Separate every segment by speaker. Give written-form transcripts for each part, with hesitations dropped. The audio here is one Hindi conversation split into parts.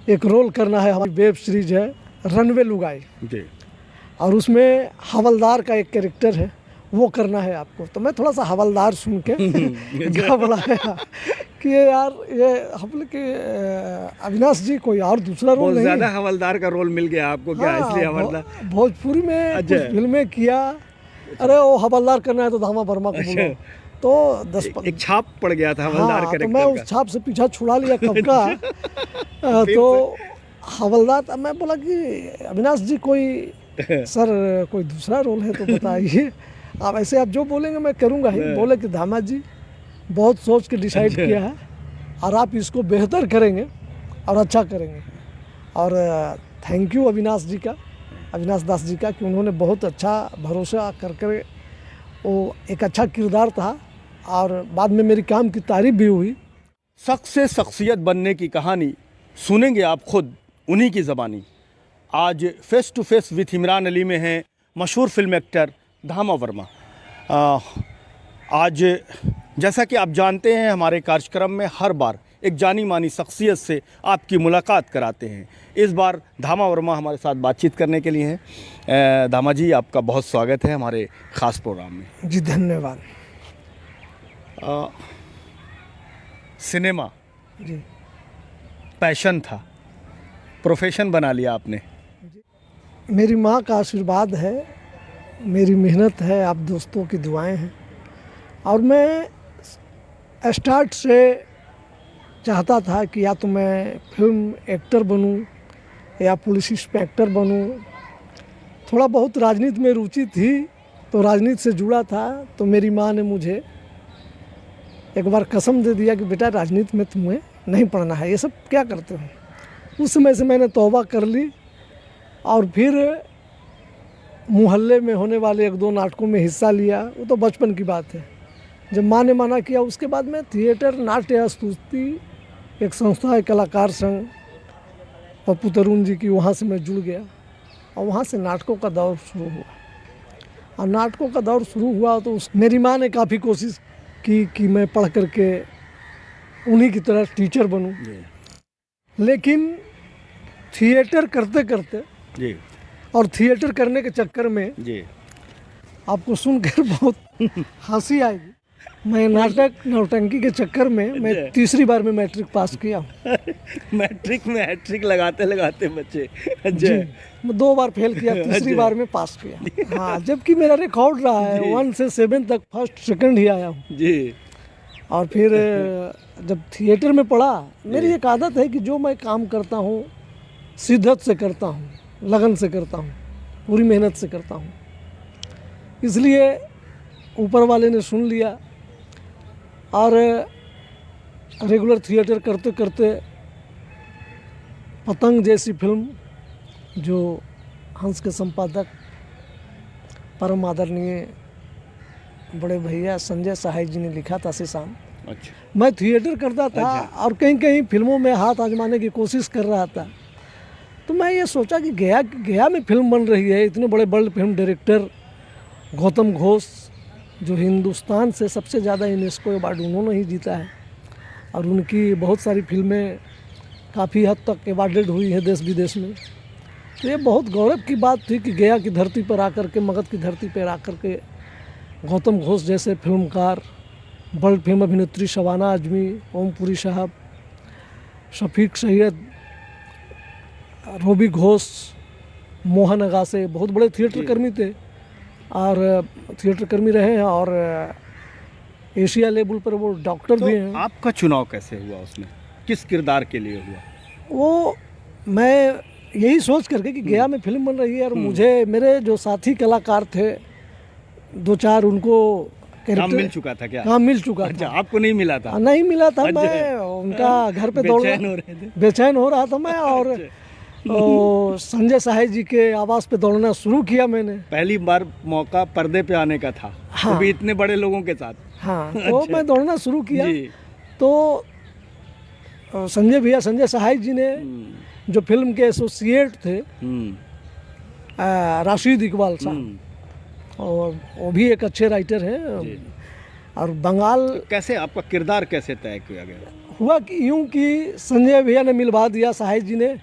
Speaker 1: एक रोल करना है, हमारी वेब सीरीज है रनवे लुगाई
Speaker 2: जी।
Speaker 1: और उसमें हवलदार का एक कैरेक्टर है, वो करना है आपको। तो मैं थोड़ा सा हवलदार सुन के घबराया कि यार ये हम लोग के अविनाश जी कोई और दूसरा रोल
Speaker 2: बहुत
Speaker 1: नहीं
Speaker 2: ज्यादा
Speaker 1: है।
Speaker 2: हवलदार का रोल मिल गया आपको क्या?
Speaker 1: हाँ,
Speaker 2: इसलिए हवलदार।
Speaker 1: भोजपुरी में
Speaker 2: अच्छा।
Speaker 1: कुछ फिल्में किया, अरे वो हवलदार करना है तो धामा वर्मा को बुलाओ। तो 10
Speaker 2: एक छाप पड़ गया था हवलदार
Speaker 1: हाँ, तो
Speaker 2: कैरेक्टर
Speaker 1: मैं
Speaker 2: का।
Speaker 1: उस छाप से पीछा छुड़ा लिया कब का। तो हवलदार, मैं बोला कि अविनाश जी कोई सर कोई दूसरा रोल है तो बताइए। आप ऐसे आप जो बोलेंगे मैं करूँगा ही। बोले कि धामा जी बहुत सोच के डिसाइड किया है और आप इसको बेहतर करेंगे और अच्छा करेंगे। और थैंक यू अविनाश जी का, अविनाश दास जी का, कि उन्होंने बहुत अच्छा भरोसा कर वो एक अच्छा किरदार था और बाद में मेरी काम की तारीफ भी हुई।
Speaker 2: शख्स से शख्सियत बनने की कहानी सुनेंगे आप खुद उन्हीं की ज़बानी। आज face to face with Imran Ali में हैं मशहूर फिल्म एक्टर धामा वर्मा। आज जैसा कि आप जानते हैं, हमारे कार्यक्रम में हर बार एक जानी मानी शख्सियत से आपकी मुलाकात कराते हैं। इस बार धामा वर्मा हमारे साथ बातचीत करने के लिए हैं। धामा जी, आपका बहुत स्वागत है हमारे ख़ास प्रोग्राम में।
Speaker 1: जी धन्यवाद।
Speaker 2: सिनेमा
Speaker 1: जी
Speaker 2: पैशन था, प्रोफेशन बना लिया आपने।
Speaker 1: मेरी माँ का आशीर्वाद है, मेरी मेहनत है, आप दोस्तों की दुआएं हैं। और मैं स्टार्ट से चाहता था कि या तो मैं फिल्म एक्टर बनूं या पुलिस इंस्पेक्टर बनूं। थोड़ा बहुत राजनीति में रुचि थी तो राजनीति से जुड़ा था। तो मेरी माँ ने मुझे एक बार कसम दे दिया कि बेटा राजनीति में तुम्हें नहीं पढ़ना है, ये सब क्या करते हो। उस समय से मैंने तौबा कर ली और फिर मोहल्ले में होने वाले 1-2 नाटकों में हिस्सा लिया। वो तो बचपन की बात है। जब माँ ने मना किया उसके बाद मैं थिएटर नाट्य स्तुति एक संस्था है कलाकार संघ पप्पू तरुण जी की, वहाँ से मैं जुड़ गया और वहाँ से नाटकों का दौर शुरू हुआ। और नाटकों का दौर शुरू हुआ तो मेरी माँ ने काफ़ी कोशिश की कि मैं पढ़ करके उन्हीं की तरह टीचर बनूं। लेकिन थिएटर करते करते
Speaker 2: जी
Speaker 1: और थिएटर करने के चक्कर में
Speaker 2: जी
Speaker 1: आपको सुनकर बहुत हंसी आएगी। मैं नाटक नौटंकी के चक्कर में मैं तीसरी बार में मैट्रिक पास किया हूँ।
Speaker 2: मैट्रिक में हैट्रिक लगाते लगाते बच्चे।
Speaker 1: जी, मैं 2 बार फेल किया, तीसरी बार में पास किया। हाँ, जबकि मेरा रिकॉर्ड रहा है 1 से 7 तक फर्स्ट सेकंड ही आया हूँ।
Speaker 2: जी।
Speaker 1: और फिर जब थिएटर में पढ़ा, मेरी एक आदत है कि जो मैं काम करता हूँ शिद्दत से करता हूँ, लगन से करता हूँ, पूरी मेहनत से करता हूँ। इसलिए ऊपर वाले ने सुन लिया और रेगुलर थिएटर करते करते पतंग जैसी फिल्म जो हंस के संपादक परम आदरणीय बड़े भैया संजय सहाय जी ने लिखा था सीशान,
Speaker 2: अच्छा।
Speaker 1: मैं थिएटर करता था और कहीं कहीं फिल्मों में हाथ आजमाने की कोशिश कर रहा था। तो मैं ये सोचा कि गया में फिल्म बन रही है, इतने बड़े बड़े फिल्म डायरेक्टर गौतम घोष जो हिंदुस्तान से सबसे ज़्यादा यूनेस्को अवार्ड उन्होंने ही जीता है और उनकी बहुत सारी फिल्में काफ़ी हद तक अवार्डेड हुई हैं देश विदेश में। तो ये बहुत गौरव की बात थी कि गया की धरती पर आकर के, मगध की धरती पर आकर के गौतम घोष जैसे फिल्मकार, वर्ल्ड फिल्म अभिनेत्री शबाना आजमी, ओमपुरी साहब, शफीक सैयद, रोबी घोष, मोहन अगासे, बहुत बड़े थिएटर कर्मी थे और थिएटर कर्मी रहे हैं और एशिया लेवल पर वो डॉक्टर भी हैं।
Speaker 2: आपका चुनाव कैसे हुआ, उसमें किस किरदार के लिए हुआ?
Speaker 1: वो मैं यही सोच करके कि गया में फिल्म बन रही है और मुझे मेरे जो साथी कलाकार थे 2-4 उनको
Speaker 2: काम मिल चुका था क्या?
Speaker 1: काम मिल चुका
Speaker 2: अच्छा,
Speaker 1: था।
Speaker 2: आपको नहीं मिला था?
Speaker 1: नहीं मिला था। मैं उनका घर पे बेचैन हो रहा था मैं और संजय सहाय जी के आवास पे दौड़ना शुरू किया मैंने।
Speaker 2: पहली बार मौका पर्दे पे आने का था।
Speaker 1: हाँ,
Speaker 2: वो भी इतने बड़े लोगों के साथ।
Speaker 1: हाँ, तो मैं दौड़ना शुरू किया
Speaker 2: जी।
Speaker 1: तो संजय भैया, संजय सहाय जी ने जो फिल्म के एसोसिएट थे राशिद इकबाल साहब, और वो भी एक अच्छे राइटर हैं। और बंगाल
Speaker 2: कैसे आपका किरदार कैसे तय किया गया?
Speaker 1: हुआ कि यूं कि संजय भैया ने मिलवा दिया साहिब जी ने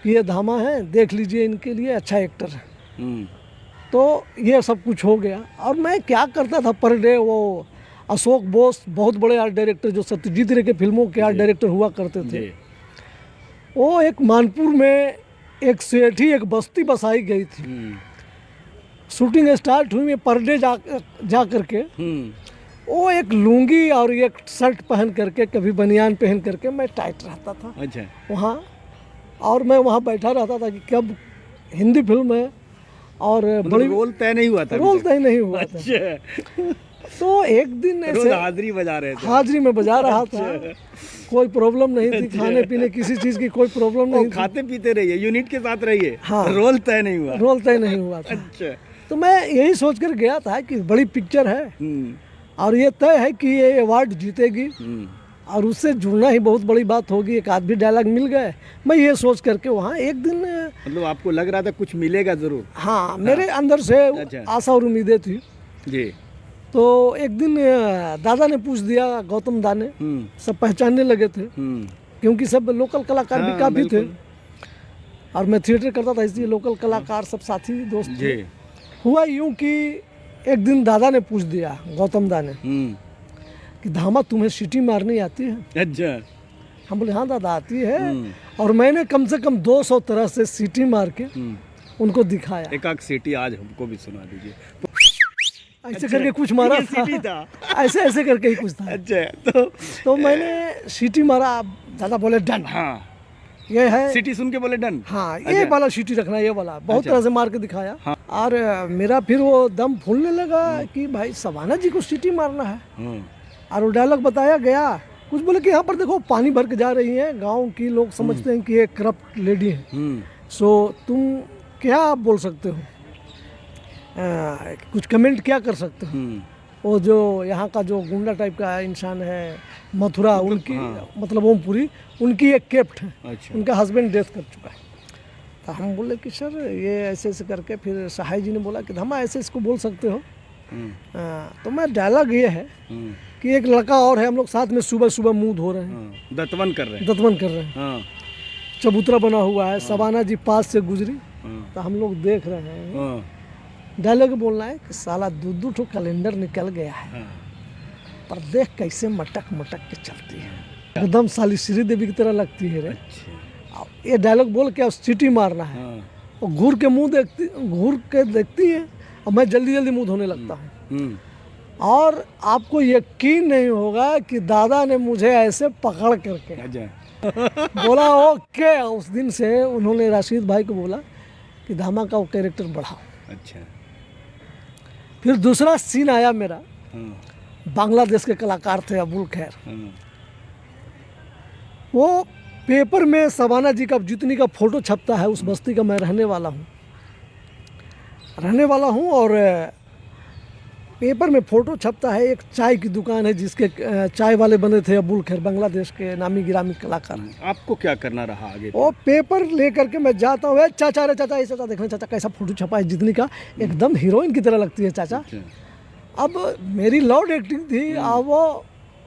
Speaker 1: कि ये धामा है, देख लीजिए, इनके लिए अच्छा एक्टर है। तो ये सब कुछ हो गया। और मैं क्या करता था पर डे, वो अशोक बोस बहुत बड़े आर्ट डायरेक्टर जो सत्यजीत रे के फिल्मों के आर्ट डायरेक्टर हुआ करते थे, वो एक मानपुर में एक सेठी एक बस्ती बसाई गई थी। शूटिंग स्टार्ट हुई, मैं पर डे जा करके वो एक लुंगी और एक शर्ट पहन करके, कभी बनियान पहन करके मैं टाइट रहता था।
Speaker 2: अच्छा।
Speaker 1: वहाँ, और मैं वहाँ बैठा रहता था कि कब हिंदी फिल्म है और बड़ी
Speaker 2: रोल तय नहीं हुआ था।
Speaker 1: रोल तय नहीं हुआ था।
Speaker 2: अच्छा।
Speaker 1: तो एक दिन ऐसे
Speaker 2: हाजिरी बजा रहे थे।
Speaker 1: हाजिरी में बजा रहा था, कोई प्रॉब्लम नहीं थी, खाने पीने किसी चीज़ की कोई प्रॉब्लम नहीं थी।
Speaker 2: खाते पीते रहिए, यूनिट के साथ रहिए।
Speaker 1: हाँ।
Speaker 2: रोल तय नहीं हुआ।
Speaker 1: रोल तय नहीं हुआ था।
Speaker 2: अच्छा।
Speaker 1: तो मैं यही सोच कर गया था कि बड़ी पिक्चर है और ये तय है कि ये अवार्ड जीतेगी और उससे जुड़ना ही बहुत बड़ी बात होगी। एक आध भी डायलॉग मिल गए, मैं ये सोच करके वहाँ एक दिन,
Speaker 2: मतलब आपको लग रहा था कुछ मिलेगा जरूर।
Speaker 1: हाँ, मेरे अंदर से
Speaker 2: अच्छा।
Speaker 1: आशा और उम्मीदें थी
Speaker 2: जी।
Speaker 1: तो एक दिन दादा ने पूछ दिया, गौतम दा ने, सब पहचानने लगे थे क्योंकि सब लोकल कलाकार भी काफ़ी थे और मैं थिएटर करता था, इसलिए लोकल कलाकार सब साथी दोस्त थे। हुआ यूं कि एक दिन दादा ने पूछ दिया, गौतम दा ने, कि धामा तुम्हें सीटी मारनी आती है?
Speaker 2: अच्छा।
Speaker 1: हम बोले हाँ दादा आती है। और मैंने कम से कम 200 तरह से सीटी मार के उनको दिखाया।
Speaker 2: एक आध सीटी आज हमको भी सुना दीजिए।
Speaker 1: ऐसे करके कुछ मारा था, ऐसे ऐसे करके ही कुछ था।
Speaker 2: अच्छा।
Speaker 1: तो मैंने सीटी मारा, दादा बोले डन।
Speaker 2: हाँ,
Speaker 1: ये है
Speaker 2: सीटी सुन के बोले डन।
Speaker 1: हाँ, ये वाला सीटी रखना, ये वाला बहुत तरह से मार के दिखाया। हाँ। और मेरा फिर वो दम फूलने लगा कि भाई शबाना जी को सीटी मारना है। और वो डायलॉग बताया गया, कुछ बोले कि यहाँ पर देखो पानी भर के जा रही है, गांव की लोग समझते हैं कि ये करप्ट लेडी है, सो तुम क्या बोल सकते हो, कुछ कमेंट क्या कर सकते हो। वो जो यहाँ का जो गुंडा टाइप का इंसान है मथुरा, उनकी मतलब ओमपुरी, उनकी एक केप्ट है। अच्छा। उनका हस्बैंड डेथ कर चुका है। तो हम बोले कि सर ये ऐसे ऐसे करके, फिर सहाय जी ने बोला कि धमा ऐसे इसको बोल सकते हो। तो मैं डायलॉग ये है कि एक लड़का और है, हम लोग साथ में सुबह सुबह मुंह धो रहे हैं,
Speaker 2: दतवन कर रहे हैं,
Speaker 1: चबूतरा बना हुआ है, शबाना जी पास से गुजरी तो हम लोग देख रहे हैं। डायलॉग बोलना है कि साला दो ठो कैलेंडर निकल गया है, पर देख कैसे मटक मटक के चलती है, एकदम साली श्री देवी की तरह लगती है रे। ये डायलॉग बोल के सीटी मारना है। और घूर के देखती है और मैं जल्दी जल्दी मुंह धोने लगता हूँ। और आपको यकीन नहीं होगा कि दादा ने मुझे ऐसे पकड़ करके बोला ओके। उस दिन से उन्होंने राशिद भाई को बोला कि धामा का वो कैरेक्टर बढ़ाओ। अच्छा। फिर दूसरा सीन आया मेरा, बांग्लादेश के कलाकार थे अबुल खैर। वो पेपर में शबाना जी का जितनी का फोटो छपता है, उस बस्ती का मैं रहने वाला हूँ और पेपर में फ़ोटो छपता है। एक चाय की दुकान है जिसके चाय वाले बने थे अबुल खैर, बांग्लादेश के नामी गिरामी कलाकार। आपको क्या करना रहा आगे? वो पेपर लेकर के मैं जाता हूँ, चाचा रे चाचा, ये चाचा देखना चाचा कैसा फ़ोटो छपा है, जितनी का एकदम हीरोइन की तरह लगती है चाचा। अब मेरी लॉर्ड एक्टिंग थी, अब वो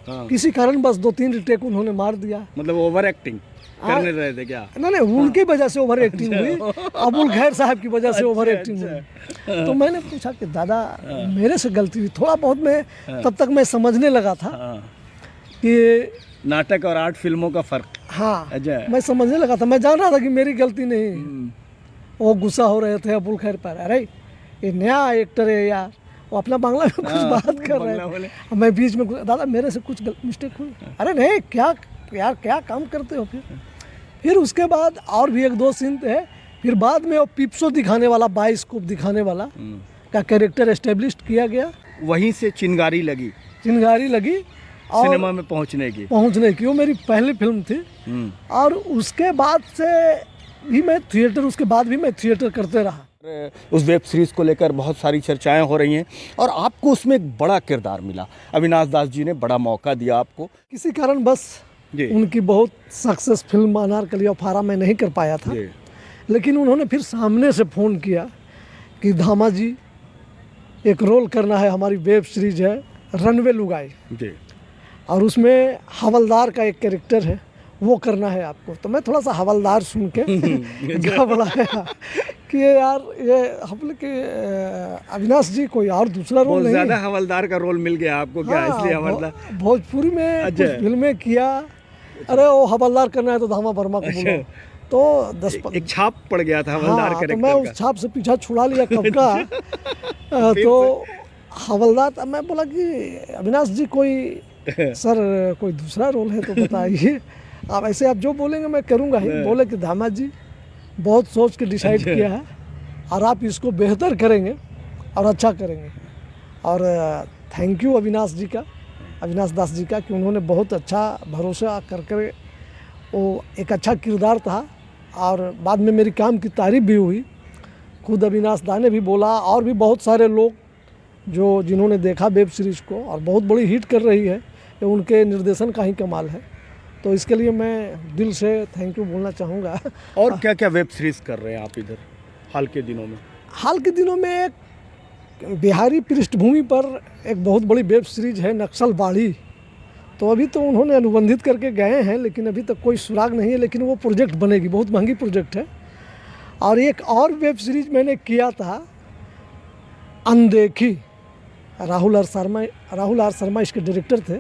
Speaker 1: किसी कारण बस 2-3 टेक उन्होंने मार दिया। मतलब ओवर एक्टिंग करने रहे थे क्या? नहीं, उनकी वजह से ओवर एक्टिंग हुई, अबुल खैर साहब की वजह से ओवर एक्टिंग हुई। तो मैंने पूछा कि दादा मेरे से गलती हुई, थोड़ा बहुत मैं तब तक मैं समझने लगा था कि नाटक और आर्ट फिल्मों का फर्क। हाँ, मैं समझने लगा था, मैं जान रहा था कि मेरी गलती नहीं। वो गुस्सा हो रहे थे अबुल खैर पर, अरे ये नया एक्टर है यार, वो अपना बांग्ला में कुछ बात कर रहे हैं, मैं बीच में, दादा मेरे से कुछ मिस्टेक हुई। अरे नहीं, क्या यार क्या काम करते हो। फिर उसके बाद और भी 1-2 सीन थे। फिर बाद में वो पिप्सो दिखाने वाला, बाइस्कोप दिखाने वाला का कैरेक्टर एस्टेब्लिश किया गया। वहीं से चिंगारी लगी और सिनेमा में पहुंचने की। वो मेरी पहली फिल्म थी। और उसके बाद से भी मैं थिएटर करते रहा। उस वेब सीरीज़ को लेकर बहुत सारी चर्चाएं हो रही हैं और आपको उसमें एक बड़ा किरदार मिला। अविनाश दास जी ने बड़ा मौका दिया आपको, किसी कारण बस उनकी बहुत सक्सेस फिल्म अनारकली और फारा मैं नहीं कर पाया था। लेकिन उन्होंने फिर सामने से फ़ोन किया कि धामा जी एक रोल करना है, हमारी वेब सीरीज है रनवे लुगाई। और उसमें हवलदार का एक कैरेक्टर है, वो करना है आपको। तो मैं थोड़ा सा हवलदार सुन के घबराया कि यार ये हम लोग के अविनाश जी कोई और दूसरा रोल
Speaker 2: बहुत
Speaker 1: नहीं
Speaker 2: ज्यादा
Speaker 1: है।
Speaker 2: हवलदार का रोल मिल गया आपको क्या,
Speaker 1: हाँ,
Speaker 2: इसलिए हवलदार?
Speaker 1: भोजपुरी में
Speaker 2: अच्छा।
Speaker 1: कुछ फिल्में किया, अरे वो हवलदार करना है तो धामा वर्मा को बोलो। तो 10
Speaker 2: एक छाप पड़ गया था हवलदार
Speaker 1: हाँ, तो
Speaker 2: कैरेक्टर
Speaker 1: मैं
Speaker 2: का।
Speaker 1: उस छाप से पीछा छुड़ा लिया कब का। तो हवलदार, अब मैं बोला कि अविनाश जी कोई सर कोई दूसरा रोल है तो बताइए। अब ऐसे आप जो बोलेंगे मैं करूँगा ही। बोले कि धामा जी बहुत सोच के डिसाइड किया है और आप इसको बेहतर करेंगे और अच्छा करेंगे। और थैंक यू अविनाश जी का, अविनाश दास जी का, कि उन्होंने बहुत अच्छा भरोसा कर कर वो एक अच्छा किरदार था। और बाद में मेरी काम की तारीफ भी हुई, खुद अविनाश दा ने भी बोला और भी बहुत सारे लोग जो जिन्होंने देखा वेब सीरीज़ को और बहुत बड़ी हिट कर रही है, ये उनके निर्देशन का ही कमाल है। तो इसके लिए मैं दिल से थैंक यू बोलना चाहूँगा।
Speaker 2: और क्या क्या वेब सीरीज कर रहे हैं आप इधर हाल के दिनों में?
Speaker 1: हाल के दिनों में एक बिहारी पृष्ठभूमि पर एक बहुत बड़ी वेब सीरीज है नक्सलबाड़ी। तो अभी तो उन्होंने अनुबंधित करके गए हैं, लेकिन अभी तक कोई सुराग नहीं है, लेकिन वो प्रोजेक्ट बनेगी, बहुत महंगी प्रोजेक्ट है। और एक और वेब सीरीज मैंने किया था अनदेखी, राहुल आर शर्मा इसके डायरेक्टर थे।